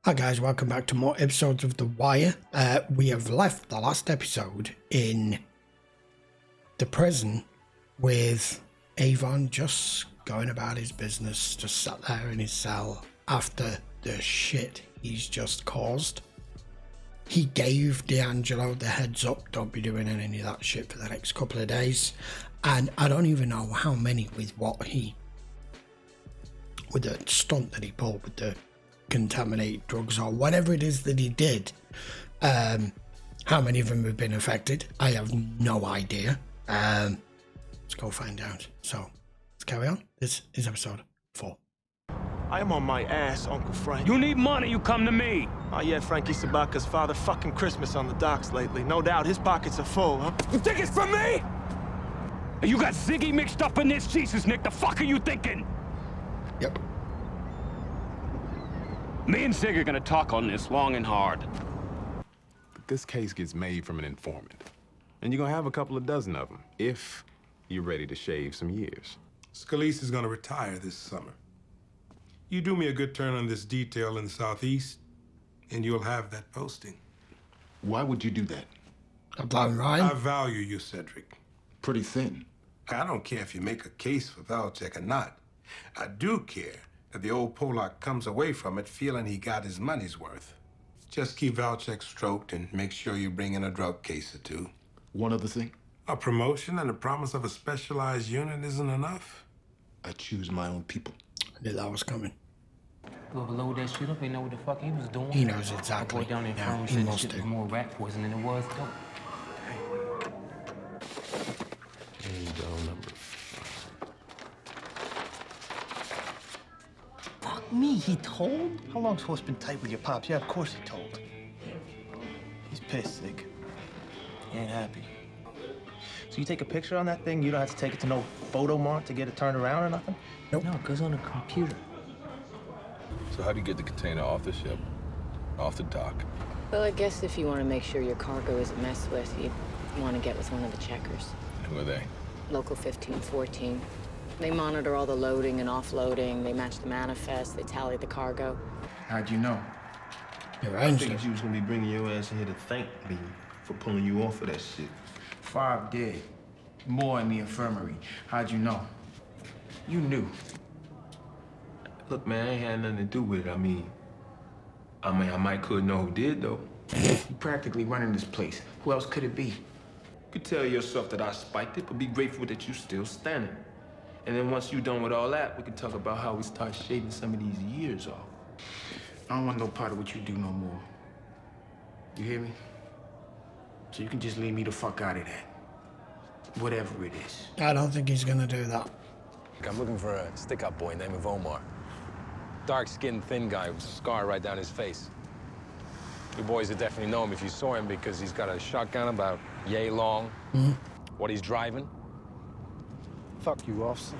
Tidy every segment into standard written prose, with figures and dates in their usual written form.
Hi guys, welcome back to more episodes of The Wire. We have left the last episode in the prison with Avon just going about his business, just sat there in his cell after the shit he's just caused. He gave D'Angelo the heads up, don't be doing any of that shit for the next couple of days. And I don't even know how many with the stunt that he pulled with the contaminated drugs or whatever it is that he did. How many of them have been affected? I have no idea. Let's go find out. So let's carry on. This is episode 4. I am on my ass, Uncle Frank. You need money, you come to me. Oh yeah, Frankie Sobotka's father fucking Christmas on the docks lately. No doubt his pockets are full, huh? You think it's from me? You got Ziggy mixed up in this? Jesus, Nick, the fuck are you thinking? Yep. Me and Zig are gonna talk on this long and hard. But this case gets made from an informant. And you're gonna have a couple of dozen of them, if you're ready to shave some years. Scalise is gonna retire this summer. You do me a good turn on this detail in the Southeast, and you'll have that posting. Why would you do that? About Ryan? I value you, Cedric. Pretty thin. I don't care if you make a case for Valchek or not. I do care that the old Polak comes away from it feeling he got his money's worth. Just keep Valchek stroked and make sure you bring in a drug case or two. One other thing. A promotion and the promise of a specialized unit isn't enough. I choose my own people. I knew that was coming. Whoever loaded that shit up, ain't know what the fuck he was doing. He knows exactly. Boy down there Yeah, firm he said the must shit do. was more rat poison than it was dope. Fuck me, he told? How long's horse been tight with your pops? Yeah, of course he told. He's pissed, Zig. He ain't happy. So you take a picture on that thing, you don't have to take it to no photo mart to get it turned around or nothing? No, it goes on a computer. So how do you get the container off the ship, off the dock? Well, I guess if you want to make sure your cargo isn't messed with, you want to get with one of the checkers. Who are they? Local 1514. They monitor all the loading and offloading. They match the manifest. They tally the cargo. How'd you know? Your I own figured shit. you was gonna be bringing your ass in here to thank me for pulling you off of that shit. 5 dead. More in the infirmary. How'd you know? You knew. Look, man, I ain't had nothing to do with it. I mean, I might could know who did, though. You practically running this place. Who else could it be? You could tell yourself that I spiked it, but be grateful that you still standing. And then once you done with all that, we can talk about how we start shaving some of these years off. I don't want no part of what you do no more. You hear me? So you can just leave me the fuck out of that. Whatever it is. I don't think he's gonna do that. I'm looking for a stick-up boy named Omar. Dark-skinned, thin guy with a scar right down his face. You boys would definitely know him if you saw him because he's got a shotgun about yay long. What he's driving. Fuck you, officer.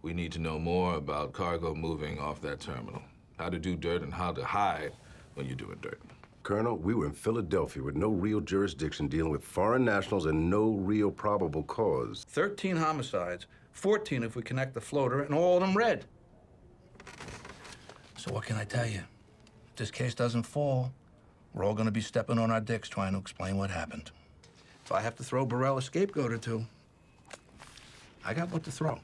We need to know more about cargo moving off that terminal. How to do dirt and how to hide when you're doing dirt. Colonel, we were in Philadelphia with no real jurisdiction dealing with foreign nationals and no real probable cause. 13 homicides, 14 if we connect the floater, and all of them red. So what can I tell you? If this case doesn't fall, we're all gonna be stepping on our dicks trying to explain what happened. If I have to throw Burrell a scapegoat or two, I got what to throw.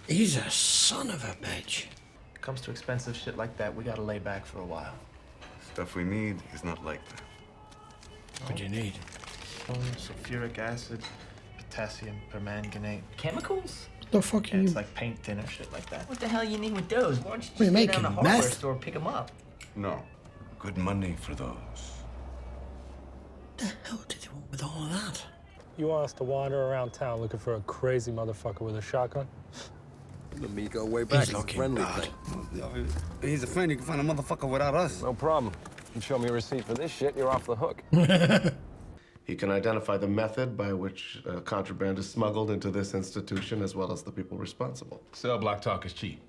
He's a son of a bitch. Comes to expensive shit like that, we gotta lay back for a while. Stuff we need is not like that. What do you need? Sulfuric acid, potassium permanganate. Chemicals? The fuck Yeah, you? it's like paint thinner, shit like that. What the hell you need with those? Why don't you just What are you go down to the making, hardware meth? store and pick them up? No. Good money for those. What the hell did you want with all of that? You want us to wander around town looking for a crazy motherfucker with a shotgun? Let me go way back. He's looking bad. He's a friend. You can find a motherfucker without us. No problem. You show me a receipt for this shit, you're off the hook. He can identify the method by which contraband is smuggled into this institution, as well as the people responsible. Cell block talk is cheap.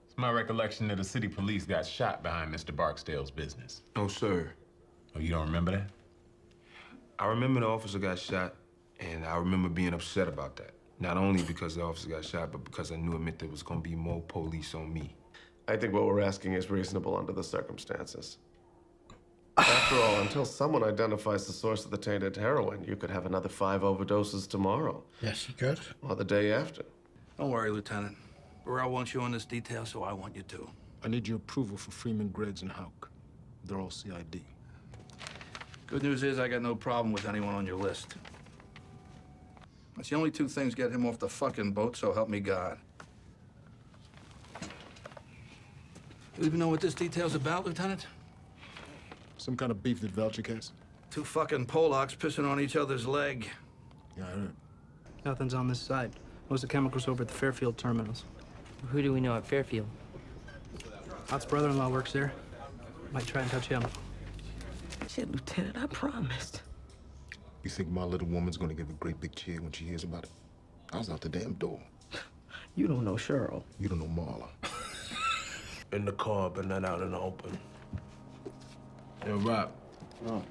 It's my recollection that the city police got shot behind Mr. Barksdale's business. Oh, sir. Oh, you don't remember that? I remember the officer got shot, and I remember being upset about that. Not only because the officer got shot, but because I knew it meant there was gonna be more police on me. I think what we're asking is reasonable under the circumstances. After all, until someone identifies the source of the tainted heroin, you could have another 5 overdoses tomorrow. Yes, you could. Or the day after. Don't worry, Lieutenant. Burrell wants you on this detail, so I want you to. I need your approval for Freeman, Greggs, and Hauk. They're all CID. Good news is I got no problem with anyone on your list. That's the only 2 things get him off the fucking boat, so help me God. You even know what this detail's about, Lieutenant? Some kind of beef that Valchik has? 2 fucking Polacks pissing on each other's leg. Yeah, I heard. Nothing's on this side. Most of the chemicals over at the Fairfield terminals. Who do we know at Fairfield? Ot's brother-in-law works there. Might try and touch him. Shit, Lieutenant, I promised. You think my little woman's gonna give a great big cheer when she hears about it? I was out the damn door. You don't know Cheryl. You don't know Marla. In the car, but not out in the open. Yo, Rob. Oh.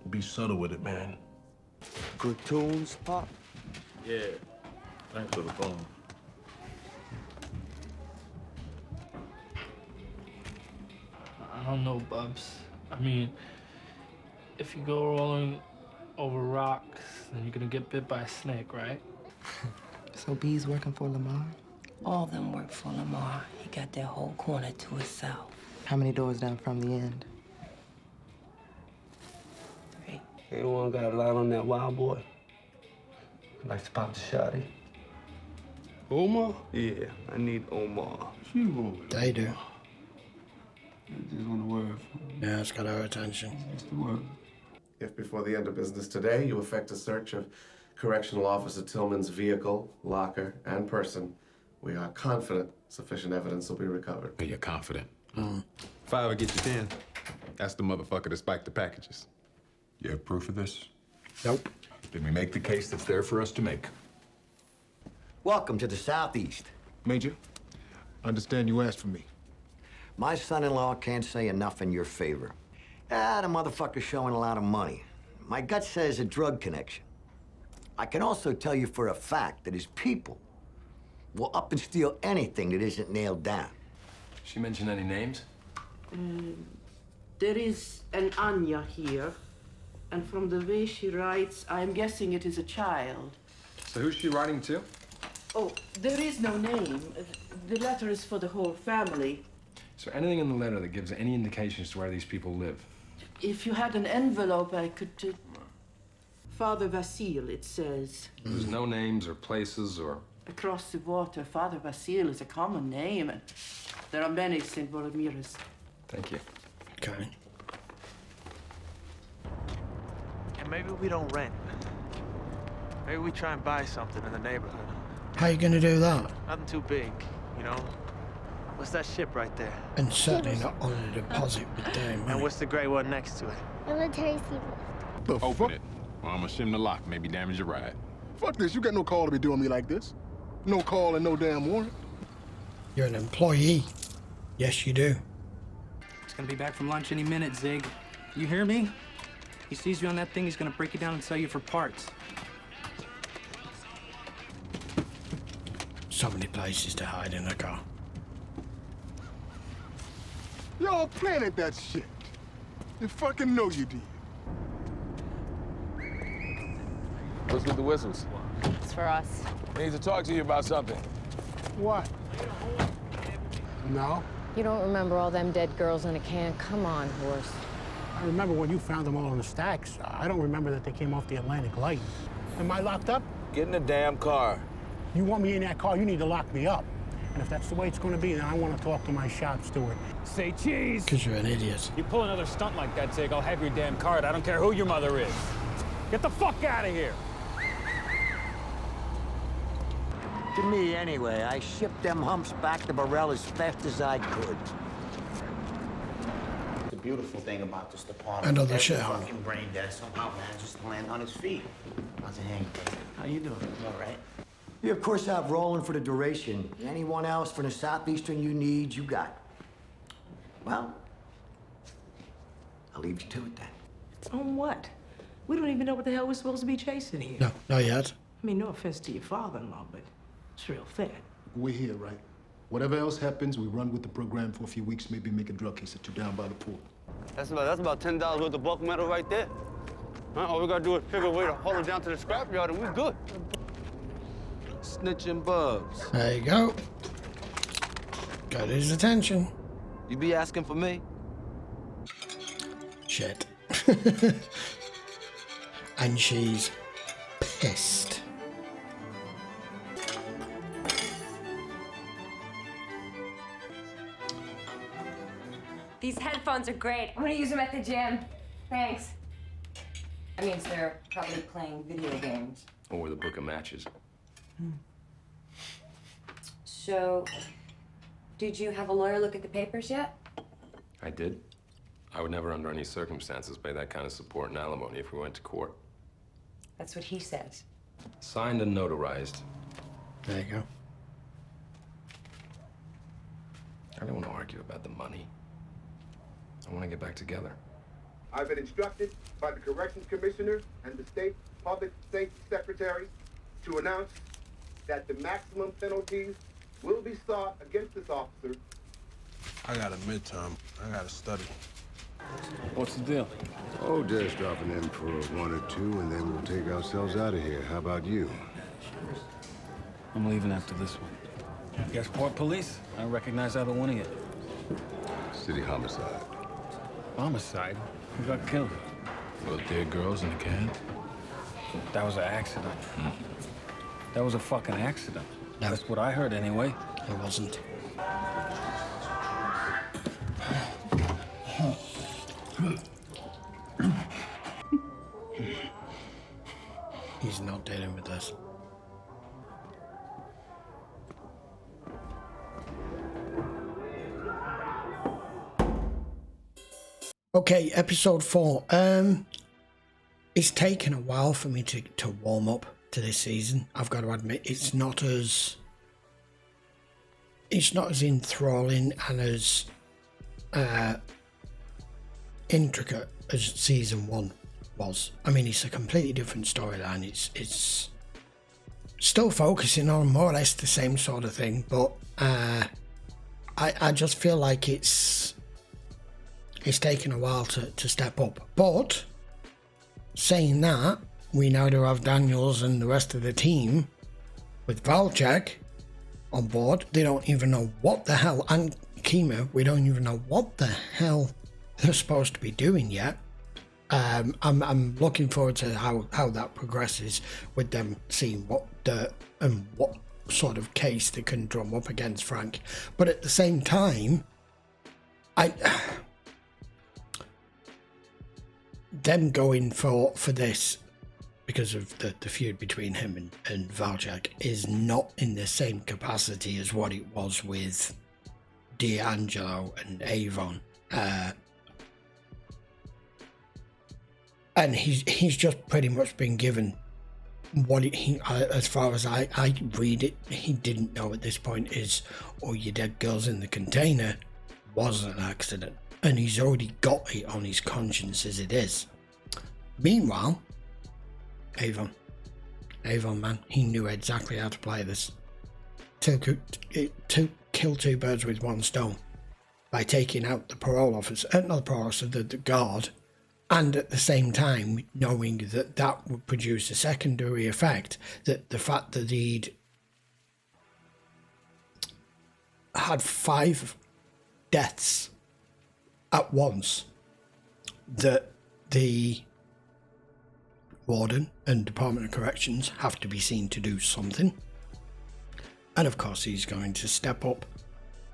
Be subtle with it, man. Good tunes, Pop? Yeah. Thanks for the phone. I don't know, Bubs. I mean, if you go rolling over rocks, then you're gonna get bit by a snake, right? So B's working for Lamar? All of them work for Lamar. He got that whole corner to himself. How many doors down from the end? 3. Anyone got a line on that wild boy? Likes to pop the shotty. Omar? Yeah, I need Omar. They do. Just want to work. Yeah, it's got our attention. Just to work. If before the end of business today you effect a search of Correctional Officer Tillman's vehicle, locker, and person, we are confident sufficient evidence will be recovered. And you're confident. If I ever get you 10, that's the motherfucker that spiked the packages. You have proof of this? Nope. Then we make the case that's there for us to make. Welcome to the Southeast. Major, I understand you asked for me. My son-in-law can't say enough in your favor. The motherfucker's showing a lot of money. My gut says a drug connection. I can also tell you for a fact that his people will up and steal anything that isn't nailed down. She mention any names? There is an Anya here, and from the way she writes, I'm guessing it is a child. So who's she writing to? Oh, there is no name. The letter is for the whole family. Is there anything in the letter that gives any indications to where these people live? If you had an envelope, I could... Father Vasil, it says. There's no names or places or... Across the water, Father Vasil is a common name, and there are many St. Volodymyrs. Thank you. Okay. And maybe we don't rent. Maybe we try and buy something in the neighborhood. How you gonna do that? Nothing too big, you know? What's that ship right there? And certainly not on a deposit with damn money. And what's the gray one next to it? Military seafood. Open it, or I'm gonna shim the lock, maybe damage your ride. Fuck this, you got no call to be doing me like this. No call and no damn warrant. You're an employee. Yes, you do. He's gonna be back from lunch any minute, Zig. You hear me? He sees you on that thing, he's gonna break it down and sell you for parts. So many places to hide in a car. Y'all planted that shit. You fucking know you did. What's with the whistles? It's for us. I need to talk to you about something. What? No. You don't remember all them dead girls in a can? Come on, horse. I remember when you found them all in the stacks. I don't remember that they came off the Atlantic Light. Am I locked up? Get in the damn car. You want me in that car, you need to lock me up. And if that's the way it's going to be, then I want to talk to my shop steward. Say cheese. Because you're an idiot. You pull another stunt like that, Zig, I'll have your damn card. I don't care who your mother is. Get the fuck out of here. To me, anyway, I shipped them humps back to Burrell as fast as I could. The beautiful thing about this department, Another every shithole. fucking brain dead somehow manages to land on his feet. How's it hanging? How you doing? All right. You, of course, have rolling for the duration. Anyone else from the Southeastern you need, you got. Well, I'll leave you to it then. On what? We don't even know what the hell we're supposed to be chasing here. No, not yet. I mean, no offense to your father-in-law, but it's real thin. We're here, right? Whatever else happens, we run with the program for a few weeks, maybe make a drug case or two down by the pool. That's about $10 worth of bulk metal right there. Huh? All we gotta do is figure a way to haul it down to the scrapyard and we're good. Snitching Bubs. There you go. Got his attention. You be asking for me? Shit. And she's pissed. These headphones are great. I'm gonna use them at the gym. Thanks. That means they're probably playing video games. Or the book of matches. So, did you have a lawyer look at the papers yet? I did. I would never, under any circumstances, pay that kind of support and alimony if we went to court. That's what he says. Signed and notarized. There you go. I don't want to argue about the money. I want to get back together. I've been instructed by the Corrections Commissioner and the State Public Safety Secretary to announce that the maximum penalties will be sought against this officer. I got a midterm. I gotta study. What's the deal? Oh, just dropping in for one or two, and then we'll take ourselves out of here. How about you? I'm leaving after this one. Guess Port Police? I don't recognize either one of you. City homicide. Homicide? Who got killed? Well, dead girls in the cab. That was an accident. That was a fucking accident. That's what I heard anyway. It wasn't. He's not dealing with this. Okay, episode 4. It's taken a while for me to warm up to this season. I've got to admit, it's not as enthralling and as intricate as season 1 was. I mean, it's a completely different storyline. It's still focusing on more or less the same sort of thing, but I just feel like it's taken a while to step up. But saying that, we now do have Daniels and the rest of the team with Valchek on board. They don't even know what the hell, and Kima, we don't even know what the hell they're supposed to be doing yet. I'm looking forward to how that progresses with them seeing what sort of case they can drum up against Frank. But at the same time, them going for this because of the feud between him and Valchek is not in the same capacity as what it was with D'Angelo and Avon. And he's just pretty much been given what he, as far as I read it, he didn't know at this point is, oh, your dead girl's in the container was an accident. And he's already got it on his conscience as it is. Meanwhile, Avon, man, he knew exactly how to play this. To kill two birds with one stone by taking out the parole officer, not the parole officer, the guard, and at the same time knowing that would produce a secondary effect, that the fact that he'd had 5 deaths at once, that the warden and Department of Corrections have to be seen to do something. And of course he's going to step up,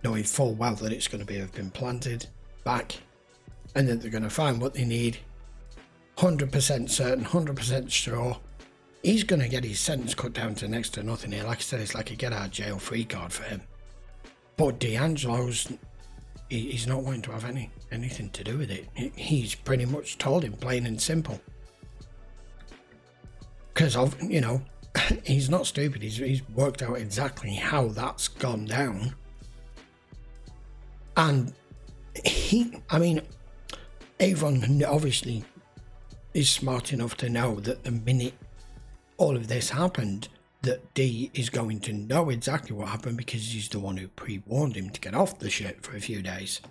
knowing full well that it's going to have been planted back, and that they're going to find what they need. 100% certain, 100% sure. He's going to get his sentence cut down to next to nothing here. Like I said, it's like a get out of jail free card for him. But D'Angelo's, he's not wanting to have anything to do with it. He's pretty much told him plain and simple. Because of, he's not stupid. He's worked out exactly how that's gone down. And Avon obviously is smart enough to know that the minute all of this happened, that D is going to know exactly what happened because he's the one who pre-warned him to get off the ship for a few days.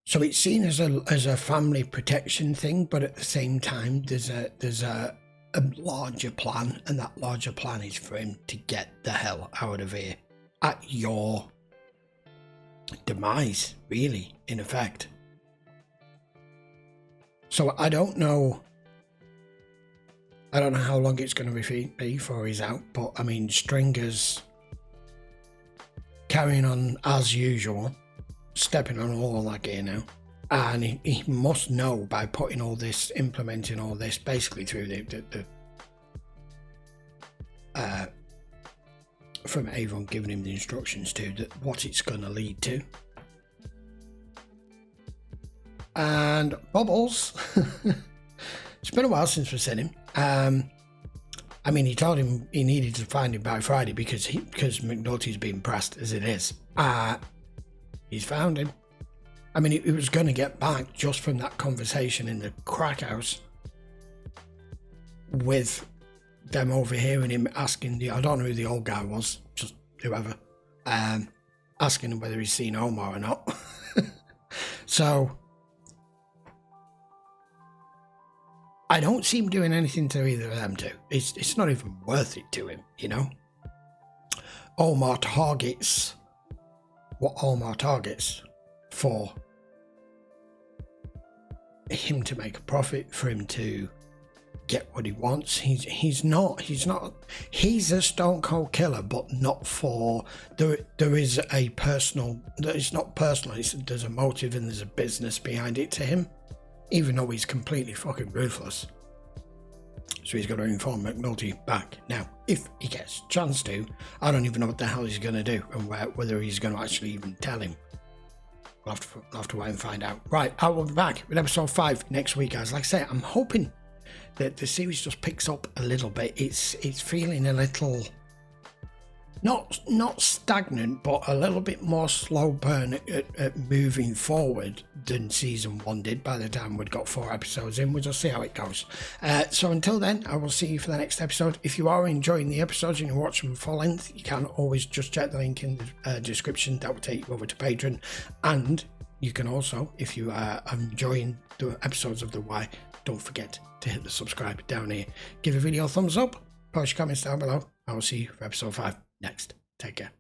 So it's seen as a family protection thing, but at the same time, there's a larger plan, and that larger plan is for him to get the hell out of here at your demise, really, in effect. So I don't know how long it's going to be before he's out, but I mean, Stringer's carrying on as usual, stepping on all that gear now, and he must know by putting all this, implementing all this, basically through the from Avon giving him the instructions to, that what it's going to lead to. And Bubbles, it's been a while since we've seen him. I mean, he told him he needed to find him by Friday because McNulty's being pressed as it is. He's found him. I mean, he was going to get back just from that conversation in the crack house with them overhearing him asking I don't know who the old guy was, just whoever, asking him whether he's seen Omar or not. So I don't see him doing anything to either of them two. It's not even worth it to him, you know. Omar targets what Omar targets for him to make a profit, for him to get what he wants. He's a stone cold killer, but not for there is a personal, it's not personal, there's a motive and there's a business behind it to him, even though he's completely fucking ruthless. So he's got to inform McNulty back. Now, if he gets a chance to, I don't even know what the hell he's going to do, and whether he's going to actually even tell him. We'll have to wait and find out. Right, I will be back with episode 5 next week, guys. Like I say, I'm hoping that the series just picks up a little bit. It's feeling a little, not stagnant, but a little bit more slow burn at moving forward than season 1 did. By the time we'd got 4 episodes in, we'll just see how it goes. So until then, I will see you for the next episode. If you are enjoying the episodes and you watch them full length, you can always just check the link in the description. That will take you over to Patreon. And you can also, if you are enjoying the episodes of The Why, don't forget to hit the subscribe down here. Give the video a thumbs up, post your comments down below. I will see you for episode 5 next. Take care.